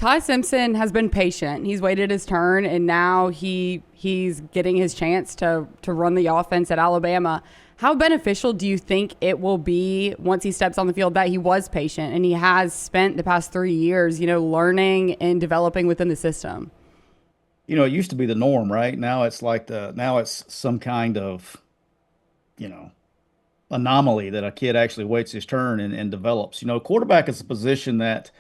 Ty Simpson has been patient. He's waited his turn, and now he's getting his chance to run the offense at Alabama. How beneficial do you think it will be once he steps on the field that he was patient and he has spent the past 3 years, learning and developing within the system? It used to be the norm, right? Now it's some kind of, you know, anomaly that a kid actually waits his turn and develops. Quarterback is a position that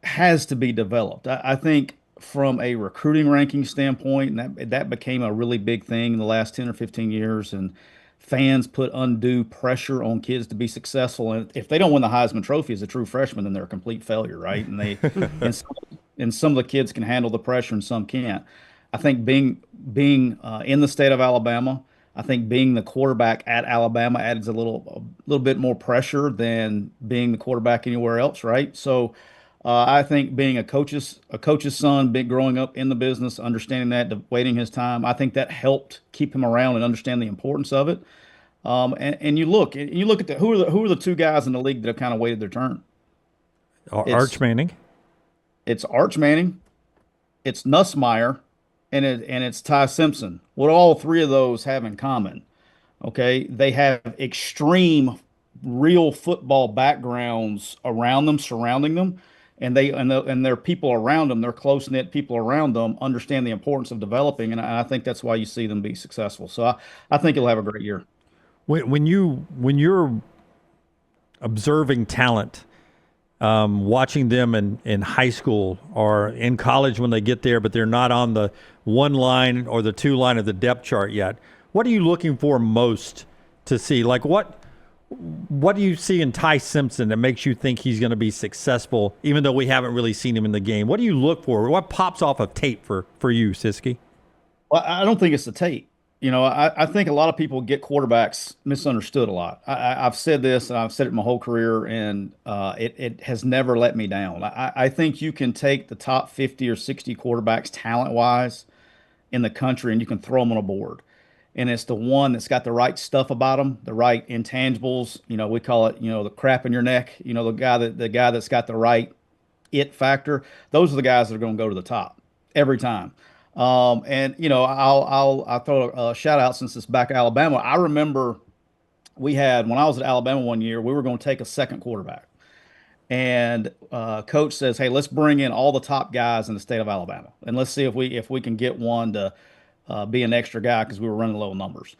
has to be developed. I think from a recruiting ranking standpoint, and that became a really big thing in the last 10 or 15 years, and fans put undue pressure on kids to be successful. And if they don't win the Heisman Trophy as a true freshman, then they're a complete failure, right? And some of the kids can handle the pressure and some can't. I think being in the state of Alabama, I think being the quarterback at Alabama adds a little bit more pressure than being the quarterback anywhere else, right? So I think being a coach's son, big growing up in the business, understanding that, waiting his time, I think that helped keep him around and understand the importance of it. And you look at who are the two guys in the league that have kind of waited their turn. Arch It's Manning. it's Arch Manning, it's Nussmeier, and it's Ty Simpson. What do all three of those have in common? Okay, they have extreme real football backgrounds around them, surrounding them, and their people around them, their close knit people around them, understand the importance of developing, and I think that's why you see them be successful. So I think he'll have a great year. When you're observing talent, watching them in high school or in college when they get there, but they're not on the one line or the two line of the depth chart yet. What are you looking for most to see? Like what do you see in Ty Simpson that makes you think he's going to be successful, even though we haven't really seen him in the game? What do you look for? What pops off of tape for you, Siskey? Well, I don't think it's the tape. I think a lot of people get quarterbacks misunderstood a lot. I've said this, and I've said it my whole career, and it has never let me down. I think you can take the top 50 or 60 quarterbacks talent-wise in the country, and you can throw them on a board. And it's the one that's got the right stuff about them, the right intangibles. We call it, the crap in your neck. The guy that's got the right it factor. Those are the guys that are going to go to the top every time. And I'll throw a shout out since it's back at Alabama. I remember when I was at Alabama one year, we were going to take a second quarterback, and coach says, "Hey, let's bring in all the top guys in the state of Alabama, and let's see if we can get one to be an extra guy because we were running low numbers."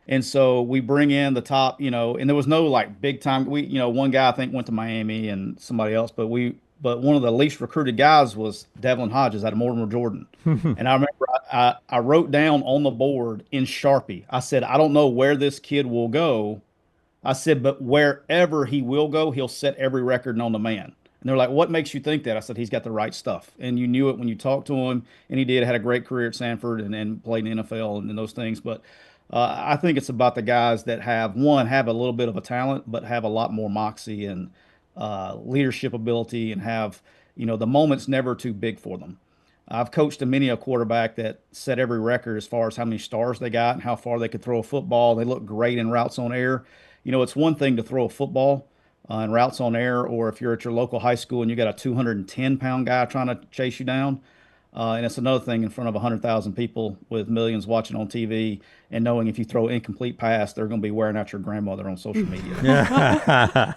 And so we bring in the top, and there was no like big time. One guy I think went to Miami and somebody else, but one of the least recruited guys was Devlin Hodges out of Mortimer, Jordan. And I remember I wrote down on the board in Sharpie, I said, I don't know where this kid will go. I said, but wherever he will go, he'll set every record known to man. And they're like, what makes you think that? I said, he's got the right stuff. And you knew it when you talked to him. And he did, had a great career at Sanford and played in the NFL and those things. But I think it's about the guys that have a little bit of a talent, but have a lot more moxie and leadership ability, and have, the moment's never too big for them. I've coached many a quarterback that set every record as far as how many stars they got and how far they could throw a football. They look great in routes on air. It's one thing to throw a football in routes on air, or if you're at your local high school and you got a 210-pound guy trying to chase you down. And it's another thing in front of 100,000 people with millions watching on TV and knowing if you throw incomplete pass, they're going to be wearing out your grandmother on social media.